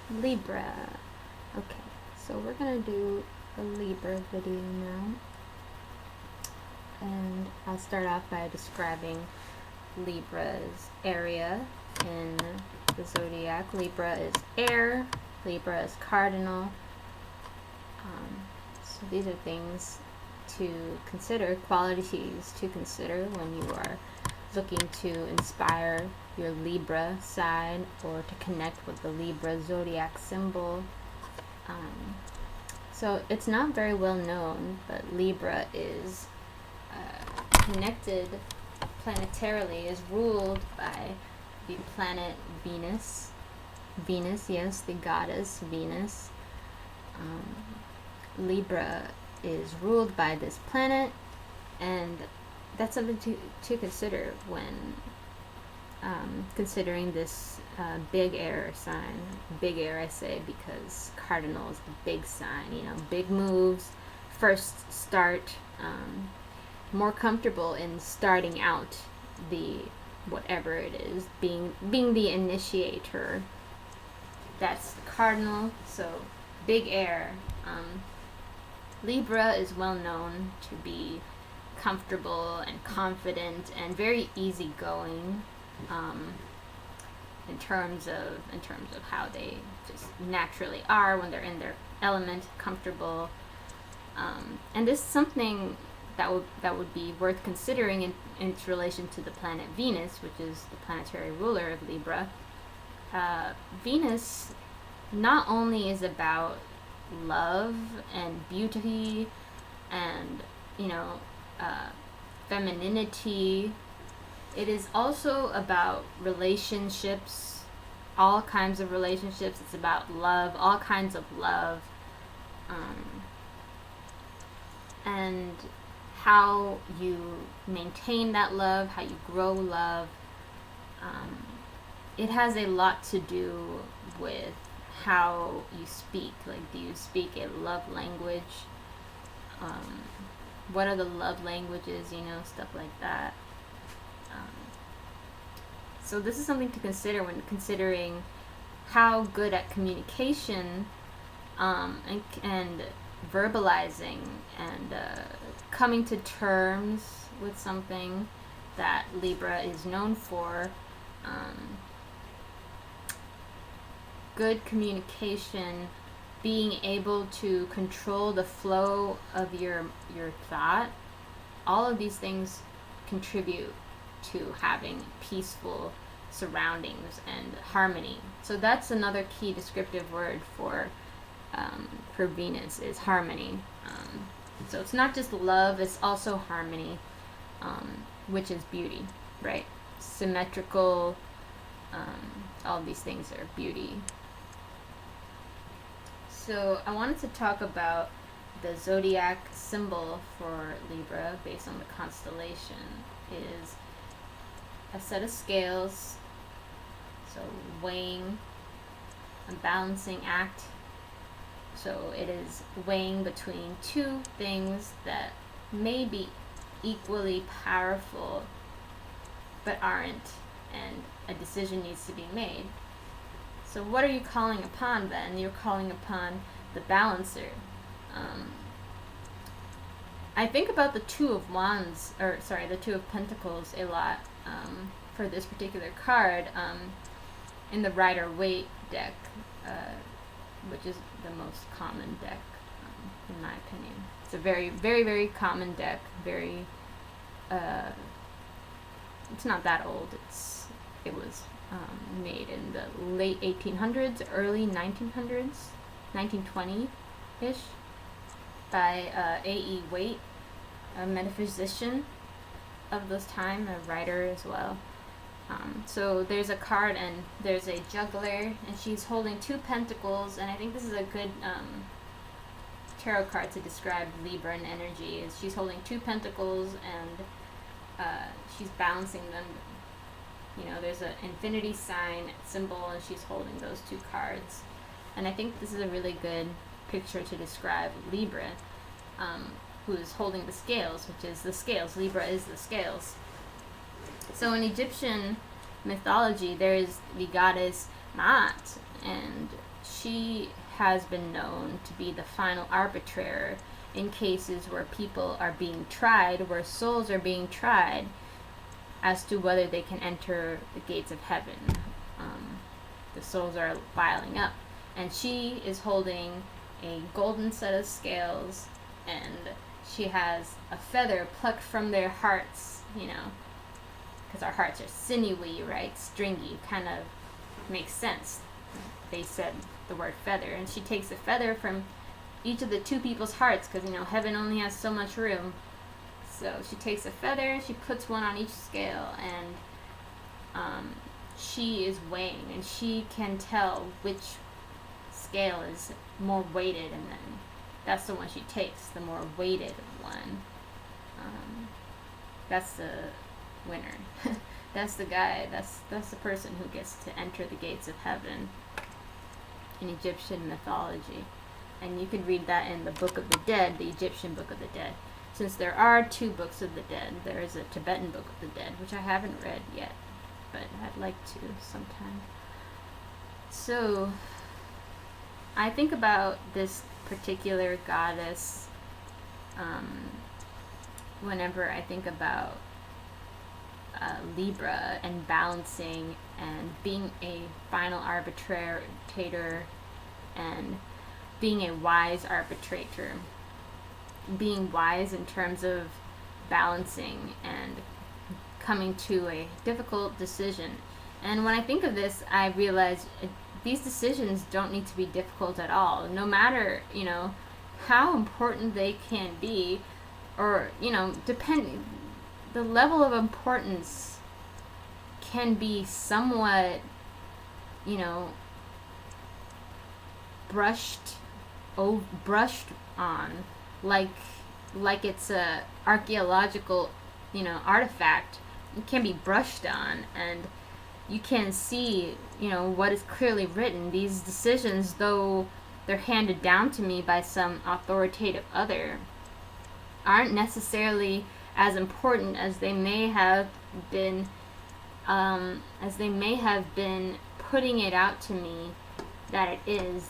Libra. Okay, so we're gonna do a Libra video now. And I'll start off by describing Libra's area in the zodiac. Libra is air, Libra is cardinal. So these are things to consider, qualities to consider when you are looking to inspire your Libra side or to connect with the Libra zodiac symbol. So it's not very well known, but Libra is connected planetarily, is ruled by the planet Venus. Venus, yes, the goddess Venus. Libra is ruled by this planet, and that's something to consider when considering this big air sign. Big air, I say, because cardinal is the big sign, big moves, first start, more comfortable in starting out the whatever it is, being the initiator. That's the cardinal, so big air. Libra is well known to be comfortable and confident and very easygoing, in terms of how they just naturally are when they're in their element, comfortable. And this is something that would be worth considering in its relation to the planet Venus, which is the planetary ruler of Libra. Venus not only is about love and beauty and femininity, it is also about relationships, all kinds of relationships. It's about love, all kinds of love, and how you maintain that love, how you grow love. It has a lot to do with how you speak. Like, do you speak a love language? What are the love languages? Stuff like that. So this is something to consider when considering how good at communication and verbalizing and coming to terms with something that Libra is known for. Good communication, being able to control the flow of your thought, all of these things contribute to having peaceful surroundings and harmony. So that's another key descriptive word for Venus, is harmony. So it's not just love, it's also harmony, which is beauty, right? Symmetrical, all these things are beauty. So I wanted to talk about the zodiac symbol for Libra based on the constellation. Is a set of scales, so weighing, a balancing act. So it is weighing between two things that may be equally powerful but aren't, and a decision needs to be made. So what are you calling upon then? You're calling upon the balancer. I think about the Two of Wands, the Two of Pentacles a lot for this particular card in the Rider-Waite deck, which is the most common deck, in my opinion. It's a very, very, very common deck. Very, it's not that old. It was made in the late 1800s, early 1900s, 1920-ish, by A.E. Waite, a metaphysician of this time, a writer as well. So there's a card, and there's a juggler, and she's holding two pentacles, and I think this is a good tarot card to describe Libran energy. Is she's holding two pentacles, and she's balancing them. There's an infinity sign symbol, and she's holding those two cards. And I think this is a really good picture to describe Libra, who is holding the scales, which is the scales. Libra is the scales. So in Egyptian mythology, there is the goddess Maat, and she has been known to be the final arbitrator in cases where people are being tried, where souls are being tried, as to whether they can enter the gates of heaven. The souls are piling up, and she is holding a golden set of scales, and she has a feather plucked from their hearts, because our hearts are sinewy, right? Stringy, kind of makes sense. They said the word feather, and she takes a feather from each of the two people's hearts, because heaven only has so much room. So she takes a feather, she puts one on each scale, and she is weighing, and she can tell which scale is more weighted, and then that's the one she takes, the more weighted one. That's the winner. That's the guy, that's the person who gets to enter the gates of heaven in Egyptian mythology. And you can read that in the Book of the Dead, the Egyptian Book of the Dead. Since there are 2 books of the dead, there is a Tibetan Book of the Dead, which I haven't read yet, but I'd like to sometime. So, I think about this particular goddess whenever I think about Libra and balancing and being a final arbitrator and being a wise arbitrator. Being wise in terms of balancing and coming to a difficult decision. And when I think of this, I realize these decisions don't need to be difficult at all. No matter, how important they can be, or, the level of importance can be somewhat, brushed on, like it's a archaeological, artifact. It can be brushed on, and you can see, what is clearly written. These decisions, though they're handed down to me by some authoritative other, aren't necessarily as important as they may have been, putting it out to me that it is,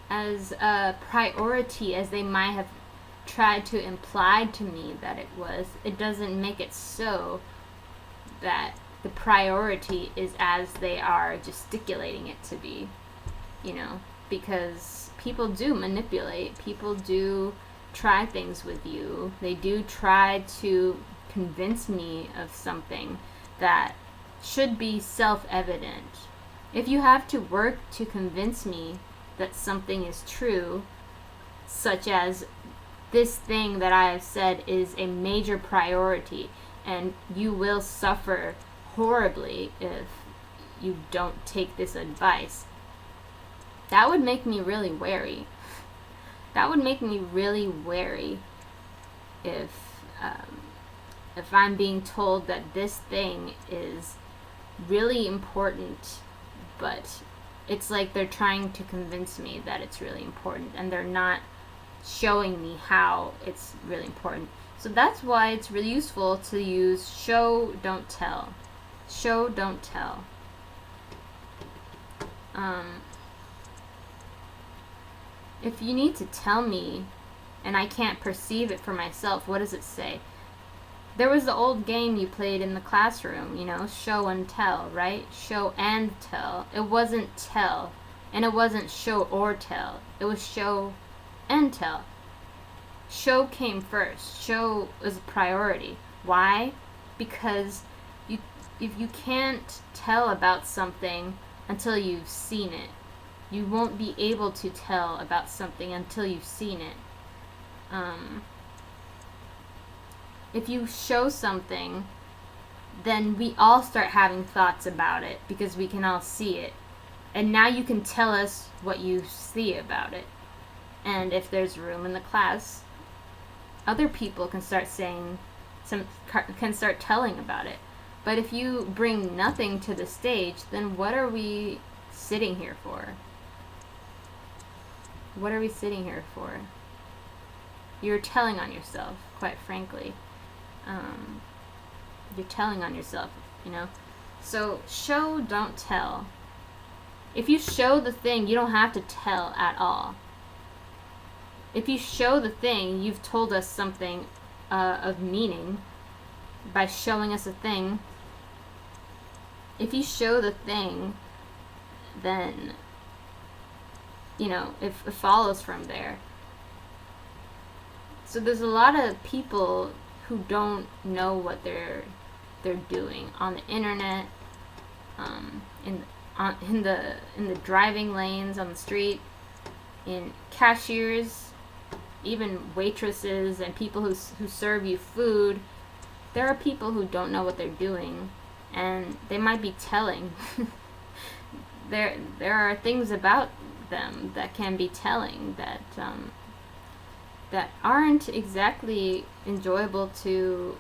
as a priority as they might have tried to imply to me that it was. It doesn't make it so that the priority is as they are gesticulating it to be, because people do manipulate, people do try things with you, they do try to convince me of something that should be self-evident. If you have to work to convince me that something is true, such as this thing that I have said is a major priority, and you will suffer horribly if you don't take this advice, that would make me really wary. That would make me really wary if I'm being told that this thing is really important, but it's like they're trying to convince me that it's really important, and they're not showing me how it's really important. So that's why it's really useful to use show, don't tell. Show, don't tell. If you need to tell me and I can't perceive it for myself, what does it say? There was the old game you played in the classroom, show and tell, right? Show and tell. It wasn't tell, and it wasn't show or tell. It was show and tell. Show came first. Show is a priority. Why? Because if you can't tell about something until you've seen it, you won't be able to tell about something until you've seen it. If you show something, then we all start having thoughts about it because we can all see it. And now you can tell us what you see about it. And if there's room in the class, other people can start telling about it. But if you bring nothing to the stage, then what are we sitting here for? What are we sitting here for? You're telling on yourself, quite frankly. You're telling on yourself, So show, don't tell. If you show the thing, you don't have to tell at all. If you show the thing, you've told us something of meaning by showing us a thing. If you show the thing, then, it follows from there. So there's a lot of people who don't know what they're doing on the internet, in the driving lanes on the street, in cashiers, even waitresses and people who serve you food. There are people who don't know what they're doing, and they might be telling. there are things about them that can be telling that aren't exactly enjoyable to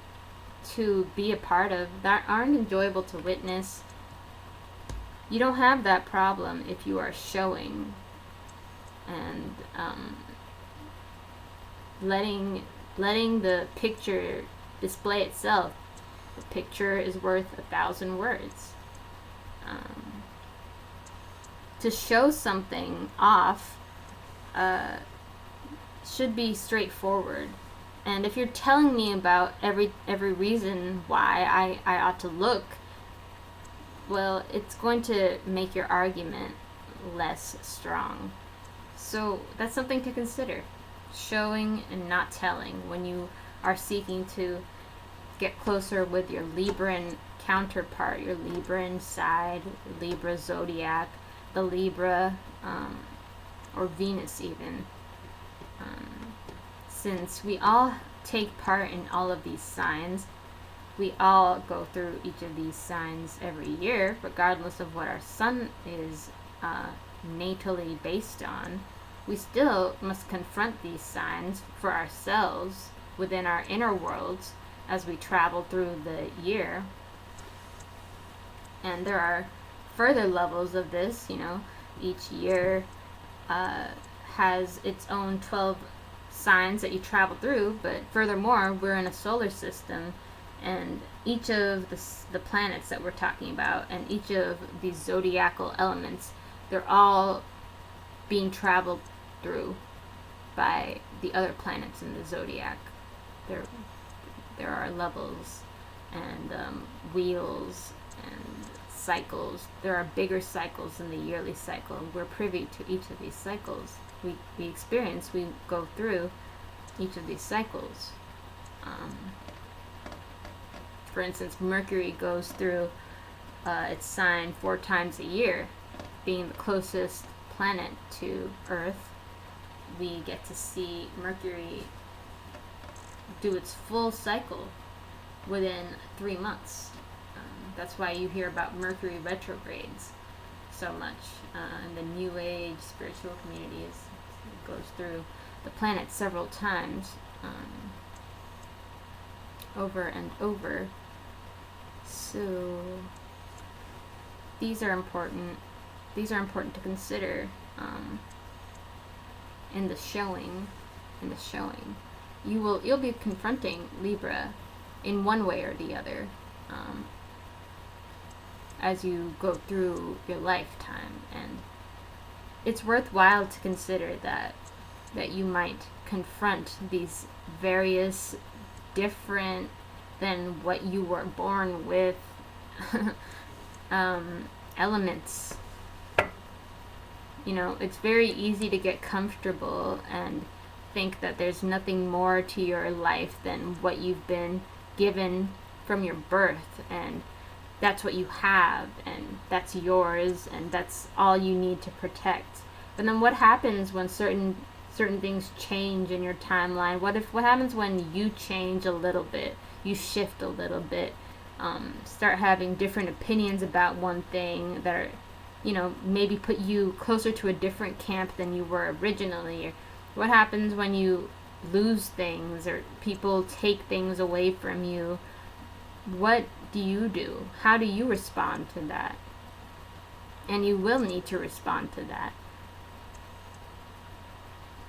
be a part of, that aren't enjoyable to witness. You don't have that problem if you are showing and letting the picture display itself. The picture is worth 1,000 words. To show something off should be straightforward. And if you're telling me about every reason why I ought to look, well, it's going to make your argument less strong. So that's something to consider. Showing and not telling when you are seeking to get closer with your Libran counterpart, your Libran side, Libra zodiac, the Libra, or Venus even. Since we all take part in all of these signs, we all go through each of these signs every year, regardless of what our sun is natally based on. We still must confront these signs for ourselves within our inner worlds as we travel through the year. And there are further levels of this, each year has its own 12 signs that you travel through, but furthermore, we're in a solar system, and each of the planets that we're talking about and each of these zodiacal elements, they're all being traveled through by the other planets in the zodiac. There are levels and wheels and cycles. There are bigger cycles in the yearly cycle, and we're privy to each of these cycles. We go through each of these cycles. For instance, Mercury goes through its sign 4 times a year. Being the closest planet to Earth, we get to see Mercury do its full cycle within 3 months. That's why you hear about Mercury retrogrades so much in the New Age spiritual communities. It goes through the planet several times, over and over. So these are important. These are important to consider in the showing. You'll be confronting Libra in one way or the other as you go through your lifetime, and it's worthwhile to consider that you might confront these various different than what you were born with elements. It's very easy to get comfortable and think that there's nothing more to your life than what you've been given from your birth, and that's what you have, and that's yours, and that's all you need to protect. But then what happens when certain things change in your timeline? What happens when you change a little bit, you shift a little bit, start having different opinions about one thing that are, maybe put you closer to a different camp than you were originally? Or what happens when you lose things or people take things away from you? What do you do? How do you respond to that? And you will need to respond to that.